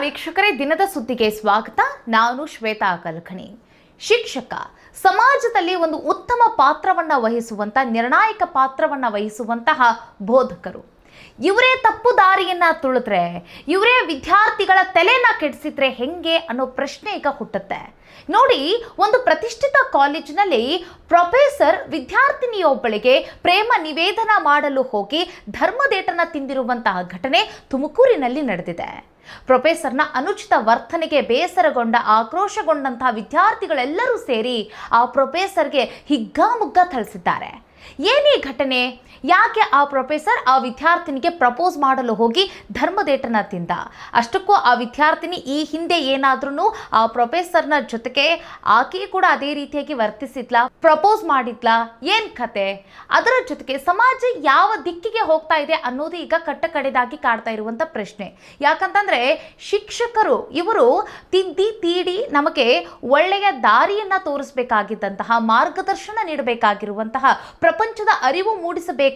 ವೀಕ್ಷಕರೇ, ದಿನದ ಸುದ್ದಿಗೆ ಸ್ವಾಗತ. ನಾನು ಶ್ವೇತಾ ಕಲ್ಕಣಿ. ಶಿಕ್ಷಕ ಸಮಾಜದಲ್ಲಿ ಒಂದು ಉತ್ತಮ ಪಾತ್ರವನ್ನು ವಹಿಸುವಂತ, ನಿರ್ಣಾಯಕ ಪಾತ್ರವನ್ನು ವಹಿಸುವಂತಹ ಬೋಧಕರು. ಇವರೇ ತಪ್ಪು ದಾರಿಯನ್ನ ತುಳಿದ್ರೆ, ಇವರೇ ವಿದ್ಯಾರ್ಥಿಗಳ ತಲೆನ ಕೆಡಿಸಿದ್ರೆ ಹೆಂಗೆ ಅನ್ನೋ ಪ್ರಶ್ನೆ ಈಗ ಹುಟ್ಟುತ್ತೆ. ನೋಡಿ, ಒಂದು ಪ್ರತಿಷ್ಠಿತ ಕಾಲೇಜಿನಲ್ಲಿ ಪ್ರೊಫೆಸರ್ ವಿದ್ಯಾರ್ಥಿನಿಯೊಬ್ಬಳಿಗೆ ಪ್ರೇಮ ನಿವೇದನ ಮಾಡಲು ಹೋಗಿ ಧರ್ಮದೇಟನ ತಿಂದಿರುವಂತಹ ಘಟನೆ ತುಮಕೂರಿನಲ್ಲಿ ನಡೆದಿದೆ. ಪ್ರೊಫೆಸರ್ನ ಅನುಚಿತ ವರ್ತನೆಗೆ ಬೇಸರಗೊಂಡ, ಆಕ್ರೋಶಗೊಂಡಂತಹ ವಿದ್ಯಾರ್ಥಿಗಳೆಲ್ಲರೂ ಸೇರಿ ಆ ಪ್ರೊಫೆಸರ್ಗೆ ಹಿಗ್ಗಾಮುಗ್ಗ ಥಳಿಸಿದ್ದಾರೆ. ಏನೇ ಘಟನೆ? ಯಾಕೆ ಆ ಪ್ರೊಫೆಸರ್ ಆ ವಿದ್ಯಾರ್ಥಿನಿಗೆ ಪ್ರಪೋಸ್ ಮಾಡಲು ಹೋಗಿ ಧರ್ಮದೇಟನ ತಿಂದ? ಅಷ್ಟಕ್ಕೂ ಆ ವಿದ್ಯಾರ್ಥಿನಿ ಈ ಹಿಂದೆ ಏನಾದ್ರೂ ಆ ಪ್ರೊಫೆಸರ್ನ ಜೊತೆಗೆ ಆಕೆ ಕೂಡ ಅದೇ ರೀತಿಯಾಗಿ ವರ್ತಿಸಿದ್ಲಾ, ಪ್ರಪೋಸ್ ಮಾಡಿದ್ಲಾ, ಏನ್ ಕತೆ? ಅದರ ಜೊತೆಗೆ ಸಮಾಜ ಯಾವ ದಿಕ್ಕಿಗೆ ಹೋಗ್ತಾ ಇದೆ ಅನ್ನೋದು ಈಗ ಕಟ್ಟ ಕಡೆದಾಗಿ ಕಾಡ್ತಾ ಇರುವಂತ ಪ್ರಶ್ನೆ. ಯಾಕಂತಂದ್ರೆ ಶಿಕ್ಷಕರು ಇವರು ತಿದ್ದಿ ತೀಡಿ ನಮಗೆ ಒಳ್ಳೆಯ ದಾರಿಯನ್ನ ತೋರಿಸಬೇಕಾಗಿದ್ದಂತಹ, ಮಾರ್ಗದರ್ಶನ ನೀಡಬೇಕಾಗಿರುವಂತಹ, ಪ್ರಪಂಚದ ಅರಿವು ಮೂಡಿಸಬೇಕಾದಂತಹ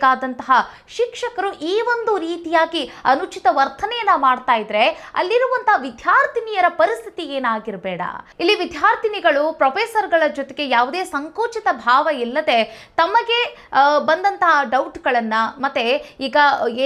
ಶಿಕ್ಷಕರು ಈ ಒಂದು ರೀತಿಯಾಗಿ ಅನುಚಿತ ವರ್ತನೆಯನ್ನ ಮಾಡ್ತಾ ಇದ್ರೆ ಅಲ್ಲಿರುವಂತಹ ವಿದ್ಯಾರ್ಥಿನಿಯರ ಪರಿಸ್ಥಿತಿ ಏನಾಗಿರಬೇಡ. ಇಲ್ಲಿ ವಿದ್ಯಾರ್ಥಿನಿಗಳು ಪ್ರೊಫೆಸರ್ಗಳ ಜೊತೆಗೆ ಯಾವುದೇ ಸಂಕೋಚಿತ ಭಾವ ಇಲ್ಲದೆ ತಮಗೆ ಬಂದಂತಹ ಡೌಟ್ಗಳನ್ನ, ಮತ್ತೆ ಈಗ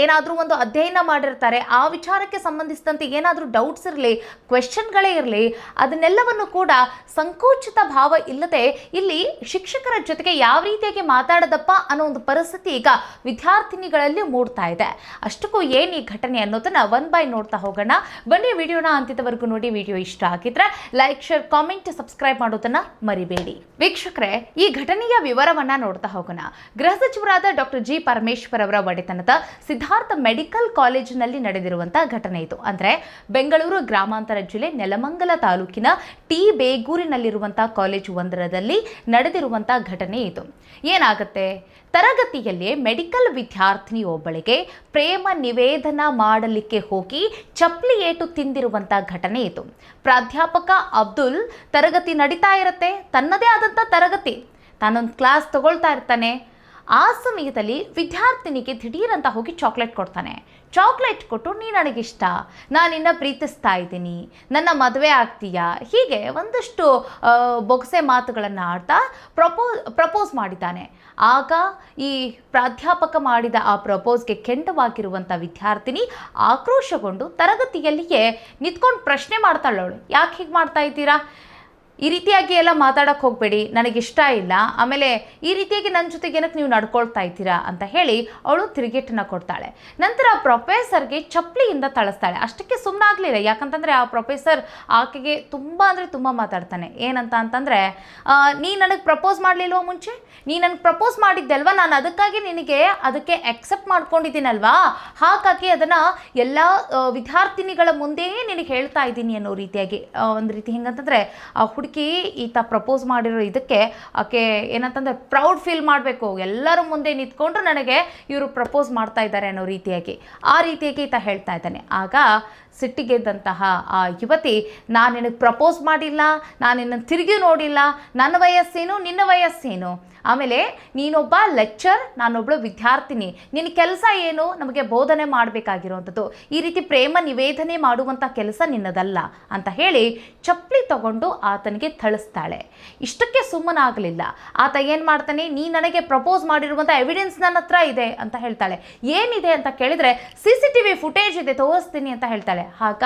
ಏನಾದರೂ ಒಂದು ಅಧ್ಯಯನ ಮಾಡಿರ್ತಾರೆ, ಆ ವಿಚಾರಕ್ಕೆ ಸಂಬಂಧಿಸಿದಂತೆ ಏನಾದರೂ ಡೌಟ್ಸ್ ಇರಲಿ, ಕ್ವೆಶ್ಚನ್ಗಳೇ ಇರಲಿ, ಅದನ್ನೆಲ್ಲವನ್ನು ಕೂಡ ಸಂಕೋಚಿತ ಭಾವ ಇಲ್ಲದೆ ಇಲ್ಲಿ ಶಿಕ್ಷಕರ ಜೊತೆಗೆ ಯಾವ ರೀತಿಯಾಗಿ ಮಾತಾಡದಪ್ಪ ಅನ್ನೋ ಒಂದು ಪರಿಸ್ಥಿತಿ ಈಗ ವಿದ್ಯಾರ್ಥಿನಿಗಳಲ್ಲಿ ಮೂಡ್ತಾ ಇದೆ. ಅಷ್ಟಕ್ಕೂ ಏನು ಈ ಘಟನೆ ಅನ್ನೋದನ್ನ ಒನ್ ಬೈ ನೋಡ್ತಾ ಹೋಗೋಣ. ಬನ್ನಿ, ವಿಡಿಯೋನ ಅಂತ್ಯದವರೆಗೂ ನೋಡಿ. ವಿಡಿಯೋ ಇಷ್ಟ ಆಗಿದ್ರೆ ಲೈಕ್, ಶೇರ್, ಕಾಮೆಂಟ್, ಸಬ್ಸ್ಕ್ರೈಬ್ ಮಾಡೋದನ್ನ ಮರಿಬೇಡಿ. ವೀಕ್ಷಕರೇ, ಈ ಘಟನೆಯ ವಿವರವನ್ನ ನೋಡ್ತಾ ಹೋಗೋಣ. ಗೃಹ ಸಚಿವರಾದ ಡಾಕ್ಟರ್ ಜಿ ಪರಮೇಶ್ವರ್ ಅವರ ಒಡೆತನದ ಸಿದ್ಧಾರ್ಥ ಮೆಡಿಕಲ್ ಕಾಲೇಜಿನಲ್ಲಿ ನಡೆದಿರುವಂತಹ ಘಟನೆ ಇದು. ಅಂದ್ರೆ ಬೆಂಗಳೂರು ಗ್ರಾಮಾಂತರ ಜಿಲ್ಲೆ ನೆಲಮಂಗಲ ತಾಲೂಕಿನ ಟಿ ಬೇಗೂರಿನಲ್ಲಿರುವಂತಹ ಕಾಲೇಜು ಒಂದರಲ್ಲಿ ನಡೆದಿರುವಂತಹ ಘಟನೆ ಇದು. ಏನಾಗುತ್ತೆ? ತರಗತಿಯಲ್ಲಿ ಮೆಡಿಕಲ್ ವಿದ್ಯಾರ್ಥಿನಿಯೊಬ್ಬಳಿಗೆ ಪ್ರೇಮ ನಿವೇದನ ಮಾಡಲಿಕ್ಕೆ ಹೋಗಿ ಚಪ್ಪಲಿ ಏಟು ತಿಂದಿರುವಂಥ ಘಟನೆ ಇದು. ಪ್ರಾಧ್ಯಾಪಕ ಅಬ್ದುಲ್ ತರಗತಿ ನಡೀತಾ ಇರುತ್ತೆ, ತನ್ನದೇ ಆದಂಥ ತರಗತಿ, ತಾನೊಂದು ಕ್ಲಾಸ್ ತಗೊಳ್ತಾ ಇರ್ತಾನೆ. ಆ ಸಮಯದಲ್ಲಿ ವಿದ್ಯಾರ್ಥಿನಿಗೆ ದಿಢೀರಂತ ಹೋಗಿ ಚಾಕ್ಲೇಟ್ ಕೊಡ್ತಾನೆ. ಚಾಕ್ಲೇಟ್ ಕೊಟ್ಟು, ನೀ ನನಗಿಷ್ಟ, ನಾನು ನಿನ್ನ ಪ್ರೀತಿಸ್ತಾ ಇದ್ದೀನಿ, ನನ್ನ ಮದುವೆ ಆಗ್ತೀಯಾ, ಹೀಗೆ ಒಂದಷ್ಟು ಬೊಗಸೆ ಮಾತುಗಳನ್ನು ಆಡ್ತಾ ಪ್ರಪೋಸ್ ಮಾಡಿದ್ದಾನೆ. ಆಗ ಈ ಪ್ರಾಧ್ಯಾಪಕ ಮಾಡಿದ ಆ ಪ್ರಪೋಸ್ಗೆ ಕೆಂಡವಾಗಿರುವಂಥ ವಿದ್ಯಾರ್ಥಿನಿ ಆಕ್ರೋಶಗೊಂಡು ತರಗತಿಯಲ್ಲಿಯೇ ನಿಂತ್ಕೊಂಡು ಪ್ರಶ್ನೆ ಮಾಡ್ತಾಳವಳು. ಯಾಕೆ ಹೀಗೆ ಮಾಡ್ತಾ ಇದ್ದೀರಾ? ಈ ರೀತಿಯಾಗಿ ಎಲ್ಲ ಮಾತಾಡೋಕ್ಕೆ ಹೋಗಬೇಡಿ, ನನಗಿಷ್ಟ ಇಲ್ಲ, ಆಮೇಲೆ ಈ ರೀತಿಯಾಗಿ ನನ್ನ ಜೊತೆಗೆ ಏನಕ್ಕೆ ನೀವು ನಡ್ಕೊಳ್ತಾ ಇದ್ದೀರಾ ಅಂತ ಹೇಳಿ ಅವಳು ತಿರುಗೇಟನ್ನು ಕೊಡ್ತಾಳೆ. ನಂತರ ಪ್ರೊಫೆಸರ್ಗೆ ಚಪ್ಪಲಿಯಿಂದ ಥಳಿಸ್ತಾಳೆ. ಅಷ್ಟಕ್ಕೆ ಸುಮ್ಮನಾಗಲಿಲ್ಲ. ಯಾಕಂತಂದರೆ ಆ ಪ್ರೊಫೆಸರ್ ಆಕೆಗೆ ತುಂಬ ಅಂದರೆ ತುಂಬ ಮಾತಾಡ್ತಾನೆ. ಏನಂತ ಅಂತಂದರೆ, ನೀ ನನಗೆ ಪ್ರಪೋಸ್ ಮಾಡಲಿಲ್ವ ಮುಂಚೆ? ನೀ ನನಗೆ ಪ್ರಪೋಸ್ ಮಾಡಿದ್ದೆ ಅಲ್ವಾ, ನಾನು ಅದಕ್ಕಾಗಿ ನಿನಗೆ ಅದಕ್ಕೆ ಎಕ್ಸೆಪ್ಟ್ ಮಾಡ್ಕೊಂಡಿದ್ದೀನಲ್ವಾ, ಹಾಗಾಗಿ ಅದನ್ನು ಎಲ್ಲ ವಿದ್ಯಾರ್ಥಿನಿಗಳ ಮುಂದೆಯೇ ನಿನಗೆ ಹೇಳ್ತಾ ಇದ್ದೀನಿ ಅನ್ನೋ ರೀತಿಯಾಗಿ ಒಂದು ರೀತಿ ಹೆಂಗಂತಂದರೆ ಆ ಈತ ಪ್ರಪೋಸ್ ಮಾಡಿರೋ ಇದಕ್ಕೆ ಆಕೆ ಏನಂತಂದ್ರೆ ಪ್ರೌಡ್ ಫೀಲ್ ಮಾಡಬೇಕು, ಎಲ್ಲರ ಮುಂದೆ ನಿಂತ್ಕೊಂಡು ನನಗೆ ಇವರು ಪ್ರಪೋಸ್ ಮಾಡ್ತಾ ಇದ್ದಾರೆ ಅನ್ನೋ ರೀತಿಯಾಗಿ ಆ ರೀತಿಯಾಗಿ ಈತ ಹೇಳ್ತಾ ಇದ್ದಾನೆ. ಆಗ ಸಿಟ್ಟಿಗೆದ್ದಂತಹ ಆ ಯುವತಿ, ನಾನು ನಿನಗೆ ಪ್ರಪೋಸ್ ಮಾಡಿಲ್ಲ, ನಾನು ನಿನ್ನನ್ನು ತಿರುಗಿ ನೋಡಿಲ್ಲ, ನನ್ನ ವಯಸ್ಸೇನು, ನಿನ್ನ ವಯಸ್ಸೇನು, ಆಮೇಲೆ ನೀನೊಬ್ಬ ಲೆಕ್ಚರ್, ನಾನೊಬ್ಬಳು ವಿದ್ಯಾರ್ಥಿನಿ, ನಿನ್ನ ಕೆಲಸ ಏನು? ನಮಗೆ ಬೋಧನೆ ಮಾಡಬೇಕಾಗಿರುವಂಥದ್ದು, ಈ ರೀತಿ ಪ್ರೇಮ ನಿವೇದನೆ ಮಾಡುವಂಥ ಕೆಲಸ ನಿನ್ನದಲ್ಲ ಅಂತ ಹೇಳಿ ಚಪ್ಪಲಿ ತಗೊಂಡು ಆತನಿಗೆ ಥಳಿಸ್ತಾಳೆ. ಇಷ್ಟಕ್ಕೆ ಸುಮ್ಮನಾಗಲಿಲ್ಲ. ಆತ ಏನು ಮಾಡ್ತಾನೆ, ನೀ ನನಗೆ ಪ್ರಪೋಸ್ ಮಾಡಿರುವಂಥ ಎವಿಡೆನ್ಸ್ ನನ್ನ ಹತ್ರ ಇದೆ ಅಂತ ಹೇಳ್ತಾಳೆ. ಏನಿದೆ ಅಂತ ಕೇಳಿದರೆ, CCTV ಫುಟೇಜ್ ಇದೆ, ತೋರಿಸ್ತೀನಿ ಅಂತ ಹೇಳ್ತಾಳೆ. ಆಗ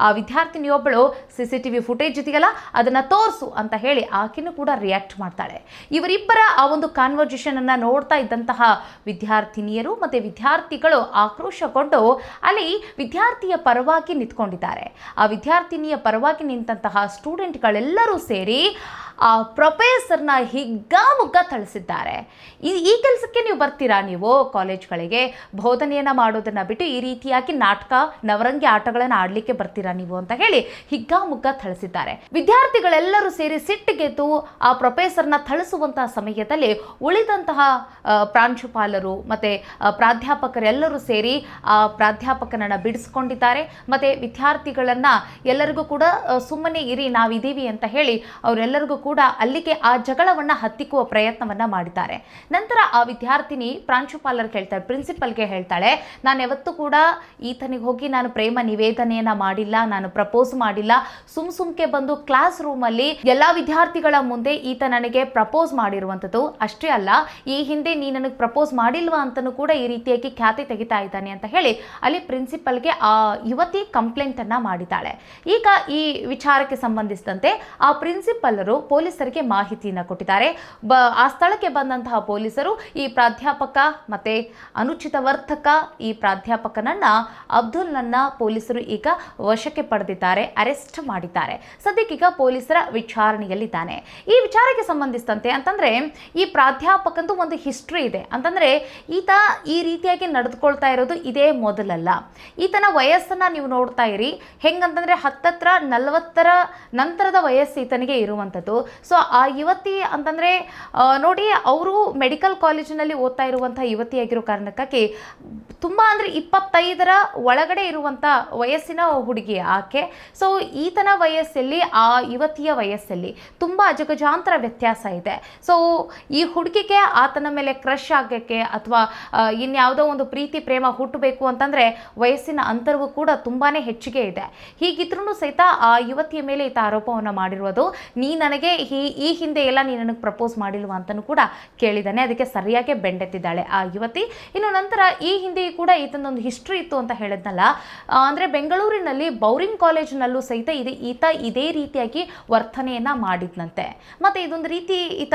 ಆ ವಿದ್ಯಾರ್ಥಿನಿಯೊಬ್ಬಳು CCTV ಫುಟೇಜ್ ಇದೆಯಲ್ಲ ಅದನ್ನು ತೋರಿಸು ಅಂತ ಹೇಳಿ ಆಕೆನೂ ಕೂಡ ರಿಯಾಕ್ಟ್ ಮಾಡ್ತಾಳೆ. ಇವರಿಬ್ಬರ ಆ ಒಂದು ಕಾನ್ವರ್ಸೇಷನ್ ಅನ್ನ ನೋಡ್ತಾ ಇದ್ದಂತಹ ವಿದ್ಯಾರ್ಥಿನಿಯರು ಮತ್ತೆ ವಿದ್ಯಾರ್ಥಿಗಳು ಆಕ್ರೋಶಗೊಂಡು ಅಲ್ಲಿ ವಿದ್ಯಾರ್ಥಿಯ ಪರವಾಗಿ ನಿಂತ್ಕೊಂಡಿದ್ದಾರೆ. ಆ ವಿದ್ಯಾರ್ಥಿನಿಯ ಪರವಾಗಿ ನಿಂತಹ ಸ್ಟೂಡೆಂಟ್ಗಳೆಲ್ಲರೂ ಸೇರಿ ಆ ಪ್ರೊಫೆಸರ್ನ ಹಿಗ್ಗಾಮುಗ್ಗ ಥಳಿಸಿದ್ದಾರೆ. ಈ ಕೆಲಸಕ್ಕೆ ನೀವು ಬರ್ತೀರಾ? ನೀವು ಕಾಲೇಜ್ಗಳಿಗೆ ಬೋಧನೆಯನ್ನು ಮಾಡೋದನ್ನು ಬಿಟ್ಟು ಈ ರೀತಿಯಾಗಿ ನಾಟಕ, ನವರಂಗಿ ಆಟಗಳನ್ನು ಆಡಲಿಕ್ಕೆ ಬರ್ತೀರಾ ನೀವು ಅಂತ ಹೇಳಿ ಹಿಗ್ಗಾಮುಗ್ಗ ಥಳಿಸಿದ್ದಾರೆ. ವಿದ್ಯಾರ್ಥಿಗಳೆಲ್ಲರೂ ಸೇರಿ ಸಿಟ್ಟಿಗೆದ್ದು ಆ ಪ್ರೊಫೆಸರ್ನ ಥಳಿಸುವಂತಹ ಸಮಯದಲ್ಲಿ ಉಳಿದಂತಹ ಪ್ರಾಂಶುಪಾಲರು ಮತ್ತು ಪ್ರಾಧ್ಯಾಪಕರೆಲ್ಲರೂ ಸೇರಿ ಆ ಪ್ರಾಧ್ಯಾಪಕನನ್ನು ಬಿಡಿಸ್ಕೊಂಡಿದ್ದಾರೆ. ಮತ್ತು ವಿದ್ಯಾರ್ಥಿಗಳನ್ನು ಎಲ್ಲರಿಗೂ ಕೂಡ ಸುಮ್ಮನೆ ಇರಿ, ನಾವಿದ್ದೀವಿ ಅಂತ ಹೇಳಿ ಅವರೆಲ್ಲರಿಗೂ ಕೂಡ ಅಲ್ಲಿಗೆ ಆ ಜಗಳವನ್ನು ಹತ್ತಿಕ್ಕುವ ಪ್ರಯತ್ನವನ್ನು ಮಾಡಿದ್ದಾರೆ. ನಂತರ ಆ ವಿದ್ಯಾರ್ಥಿನಿ ಪ್ರಾಂಶುಪಾಲರು ಹೇಳ್ತಾಳೆ, ಪ್ರಿನ್ಸಿಪಲ್ಗೆ ಹೇಳ್ತಾಳೆ, ನಾನು ಯಾವತ್ತೂ ಕೂಡ ಈತನಿಗೆ ಹೋಗಿ ನಾನು ಪ್ರೇಮ ನಿವೇದನೆಯನ್ನು ಮಾಡಿಲ್ಲ, ನಾನು ಪ್ರಪೋಸ್ ಮಾಡಿಲ್ಲ, ಸುಮ್ಕೆ ಬಂದು ಕ್ಲಾಸ್ ರೂಮಲ್ಲಿ ಎಲ್ಲ ವಿದ್ಯಾರ್ಥಿಗಳ ಮುಂದೆ ಈತ ನನಗೆ ಪ್ರಪೋಸ್ ಮಾಡಿರುವಂಥದ್ದು. ಅಷ್ಟೇ ಅಲ್ಲ, ಈ ಹಿಂದೆ ನೀ ನನಗೆ ಪ್ರಪೋಸ್ ಮಾಡಿಲ್ವಾ ಅಂತಲೂ ಕೂಡ ಈ ರೀತಿಯಾಗಿ ಖ್ಯಾತಿ ತೆಗಿತಾ ಇದ್ದಾನೆ ಅಂತ ಹೇಳಿ ಅಲ್ಲಿ ಪ್ರಿನ್ಸಿಪಲ್ಗೆ ಆ ಯುವತಿ ಕಂಪ್ಲೇಂಟನ್ನು ಮಾಡಿದ್ದಾಳೆ. ಈಗ ಈ ವಿಚಾರಕ್ಕೆ ಸಂಬಂಧಿಸಿದಂತೆ ಆ ಪ್ರಿನ್ಸಿಪಲ್ಲರು ಪೊಲೀಸರಿಗೆ ಮಾಹಿತಿಯನ್ನು ಕೊಟ್ಟಿದ್ದಾರೆ. ಆ ಸ್ಥಳಕ್ಕೆ ಬಂದಂತಹ ಪೊಲೀಸರು ಈ ಪ್ರಾಧ್ಯಾಪಕ ಮತ್ತು ಅನುಚಿತ ವರ್ತಕ ಈ ಪ್ರಾಧ್ಯಾಪಕನನ್ನ ಅಬ್ದುಲ್ನನ್ನ ಪೊಲೀಸರು ಈಗ ವಶಕ್ಕೆ ಪಡೆದಿದ್ದಾರೆ, ಅರೆಸ್ಟ್ ಮಾಡಿದ್ದಾರೆ. ಸದ್ಯಕ್ಕೀಗ ಪೊಲೀಸರ ವಿಚಾರಣೆಯಲ್ಲಿದ್ದಾನೆ. ಈ ವಿಚಾರಕ್ಕೆ ಸಂಬಂಧಿಸಿದಂತೆ ಅಂತಂದರೆ ಈ ಪ್ರಾಧ್ಯಾಪಕಂದು ಒಂದು ಹಿಸ್ಟ್ರಿ ಇದೆ. ಅಂತಂದರೆ ಈತ ಈ ರೀತಿಯಾಗಿ ನಡೆದುಕೊಳ್ತಾ ಇರೋದು ಇದೇ ಮೊದಲಲ್ಲ. ಈತನ ವಯಸ್ಸನ್ನು ನೀವು ನೋಡ್ತಾ ಇರಿ, ಹೆಂಗಂತಂದರೆ 40 ನಂತರದ ವಯಸ್ಸು ಈತನಿಗೆ ಇರುವಂಥದ್ದು. ಸೊ ಆ ಯುವತಿ ಅಂತಂದರೆ ನೋಡಿ, ಅವರು ಮೆಡಿಕಲ್ ಕಾಲೇಜಿನಲ್ಲಿ ಓದ್ತಾ ಇರುವಂಥ ಯುವತಿಯಾಗಿರೋ ಕಾರಣಕ್ಕಾಗಿ ತುಂಬ ಅಂದರೆ 25 ಒಳಗಡೆ ಇರುವಂಥ ವಯಸ್ಸಿನ ಹುಡುಗಿ ಆಕೆ. ಸೊ ಈತನ ವಯಸ್ಸಲ್ಲಿ ಆ ಯುವತಿಯ ವಯಸ್ಸಲ್ಲಿ ತುಂಬ ಅಜಗಜಾಂತರ ವ್ಯತ್ಯಾಸ ಇದೆ. ಸೊ ಈ ಹುಡುಗಿಗೆ ಆತನ ಮೇಲೆ ಕ್ರಶ್ ಆಗೋಕ್ಕೆ ಅಥವಾ ಇನ್ಯಾವುದೋ ಒಂದು ಪ್ರೀತಿ ಪ್ರೇಮ ಹುಟ್ಟಬೇಕು ಅಂತಂದರೆ ವಯಸ್ಸಿನ ಅಂತರವು ಕೂಡ ತುಂಬಾ ಹೆಚ್ಚಿಗೆ ಇದೆ. ಹೀಗಿದ್ರೂ ಸಹಿತ ಆ ಯುವತಿಯ ಮೇಲೆ ಈತ ಆರೋಪವನ್ನು ಮಾಡಿರುವುದು, ನೀ ನನಗೆ ಈ ಹಿಂದೆ ಎಲ್ಲ ನೀ ನನಗೆ ಪ್ರಪೋಸ್ ಮಾಡಿಲ್ವ ಅಂತಲೂ ಕೂಡ ಕೇಳಿದ್ದಾನೆ. ಅದಕ್ಕೆ ಸರಿಯಾಗಿ ಬೆಂಡೆತ್ತಿದ್ದಾಳೆ ಆ ಯುವತಿ. ಇನ್ನು ನಂತರ ಈ ಹಿಂದೆಯೂ ಕೂಡ ಈತನೊಂದು ಹಿಸ್ಟ್ರಿ ಇತ್ತು ಅಂತ ಹೇಳಿದ್ನಲ್ಲ, ಅಂದರೆ ಬೆಂಗಳೂರಿನಲ್ಲಿ ಬೌರಿಂಗ್ ಕಾಲೇಜಿನಲ್ಲೂ ಸಹಿತ ಈತ ಇದೇ ರೀತಿಯಾಗಿ ವರ್ತನೆಯನ್ನು ಮಾಡಿದ್ನಂತೆ. ಮತ್ತು ಇದೊಂದು ರೀತಿ ಈತ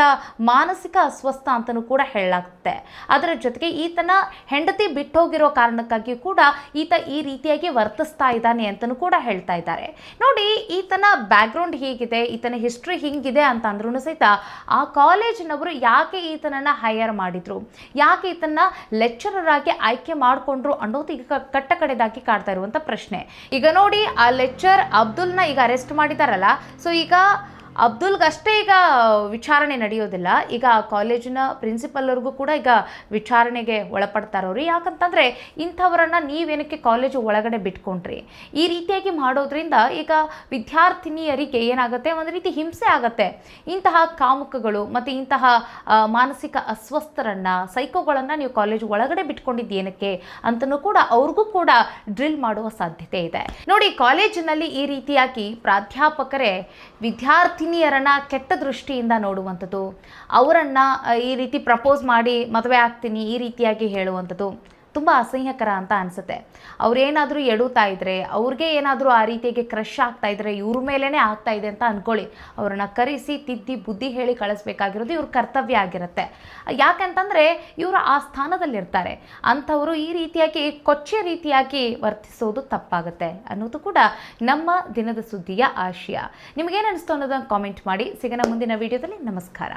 ಮಾನಸಿಕ ಅಸ್ವಸ್ಥ ಅಂತಲೂ ಕೂಡ ಹೇಳಲಾಗುತ್ತೆ. ಅದರ ಜೊತೆಗೆ ಈತನ ಹೆಂಡತಿ ಬಿಟ್ಟೋಗಿರೋ ಕಾರಣಕ್ಕಾಗಿ ಕೂಡ ಈತ ಈ ರೀತಿಯಾಗಿ ವರ್ತಿಸ್ತಾ ಇದ್ದಾನೆ ಅಂತಲೂ ಕೂಡ ಹೇಳ್ತಾ ಇದ್ದಾರೆ. ನೋಡಿ, ಈತನ ಬ್ಯಾಕ್ಗ್ರೌಂಡ್ ಹೀಗಿದೆ, ಈತನ ಹಿಸ್ಟ್ರಿ ಹಿಂಗಿದೆ ಅಂತ ಅಂದ್ರೂ ಸಹಿತ ಆ ಕಾಲೇಜಿನವರು ಯಾಕೆ ಈತನನ್ನು ಹೈಯರ್ ಮಾಡಿದ್ರು, ಯಾಕೆ ಈತನ ಲೆಕ್ಚರರ್ ಆಗಿ ಆಯ್ಕೆ ಮಾಡಿಕೊಂಡ್ರು ಅನ್ನೋದು ಈಗ ಕಟ್ಟ ಕಡೆದಾಗಿ ಕಾಡ್ತಾ ಇರುವಂಥ ಪ್ರಶ್ನೆ. ಈಗ ನೋಡಿ, ಆ ಲೆಕ್ಚರ್ ಅಬ್ದುಲ್ನ ಈಗ ಅರೆಸ್ಟ್ ಮಾಡಿದಾರಲ್ಲ, ಸೊ ಈಗ ಅಬ್ದುಲ್ಗಷ್ಟೇ ಈಗ ವಿಚಾರಣೆ ನಡೆಯೋದಿಲ್ಲ. ಈಗ ಕಾಲೇಜಿನ ಪ್ರಿನ್ಸಿಪಲ್ವರೆಗೂ ಕೂಡ ಈಗ ವಿಚಾರಣೆಗೆ ಒಳಪಡ್ತಾರವ್ರು. ಯಾಕಂತಂದರೆ ಇಂಥವರನ್ನು ನೀವೇನಕ್ಕೆ ಕಾಲೇಜು ಒಳಗಡೆ ಬಿಟ್ಕೊಂಡ್ರಿ, ಈ ರೀತಿಯಾಗಿ ಮಾಡೋದ್ರಿಂದ ಈಗ ವಿದ್ಯಾರ್ಥಿನಿಯರಿಗೆ ಏನಾಗುತ್ತೆ, ಒಂದು ರೀತಿ ಹಿಂಸೆ ಆಗುತ್ತೆ. ಇಂತಹ ಕಾಮುಕಗಳು ಮತ್ತು ಇಂತಹ ಮಾನಸಿಕ ಅಸ್ವಸ್ಥರನ್ನು, ಸೈಕೋಗಳನ್ನು ನೀವು ಕಾಲೇಜು ಒಳಗಡೆ ಬಿಟ್ಕೊಂಡಿದ್ದು ಏನಕ್ಕೆ ಅಂತಲೂ ಕೂಡ ಅವ್ರಿಗೂ ಕೂಡ ಡ್ರಿಲ್ ಮಾಡುವ ಸಾಧ್ಯತೆ ಇದೆ. ನೋಡಿ, ಕಾಲೇಜಿನಲ್ಲಿ ಈ ರೀತಿಯಾಗಿ ಪ್ರಾಧ್ಯಾಪಕರೇ ವಿದ್ಯಾರ್ಥಿನಿಯರನ್ನು ಕೆಟ್ಟ ದೃಷ್ಟಿಯಿಂದ ನೋಡುವಂಥದ್ದು, ಅವರನ್ನು ಈ ರೀತಿ ಪ್ರಪೋಸ್ ಮಾಡಿ ಮದುವೆ ಆಗ್ತೀನಿ ಈ ರೀತಿಯಾಗಿ ಹೇಳುವಂಥದ್ದು ತುಂಬ ಅಸಹ್ಯಕರ ಅಂತ ಅನಿಸುತ್ತೆ. ಅವರೇನಾದರೂ ಎಡುತ್ತಾ ಇದ್ದರೆ, ಅವ್ರಿಗೆ ಏನಾದರೂ ಆ ರೀತಿಯಾಗಿ ಕ್ರಶ್ ಆಗ್ತಾ ಇದ್ದರೆ, ಇವ್ರ ಮೇಲೇ ಆಗ್ತಾ ಇದೆ ಅಂತ ಅಂದ್ಕೊಳ್ಳಿ, ಅವ್ರನ್ನ ಕರೆಸಿ ತಿದ್ದಿ ಬುದ್ಧಿ ಹೇಳಿ ಕಳಿಸ್ಬೇಕಾಗಿರೋದು ಇವ್ರ ಕರ್ತವ್ಯ ಆಗಿರುತ್ತೆ. ಯಾಕಂತಂದರೆ ಇವರು ಆ ಸ್ಥಾನದಲ್ಲಿರ್ತಾರೆ. ಅಂಥವರು ಈ ರೀತಿಯಾಗಿ ಕೊಚ್ಚೆ ರೀತಿಯಾಗಿ ವರ್ತಿಸೋದು ತಪ್ಪಾಗುತ್ತೆ ಅನ್ನೋದು ಕೂಡ ನಮ್ಮ ದಿನದ ಸುದ್ದಿಯ ಆಶಯ. ನಿಮಗೇನು ಅನಿಸ್ತು ಅನ್ನೋದನ್ನು ಕಾಮೆಂಟ್ ಮಾಡಿ. ಸಿಗೋಣ ಮುಂದಿನ ವಿಡಿಯೋದಲ್ಲಿ. ನಮಸ್ಕಾರ.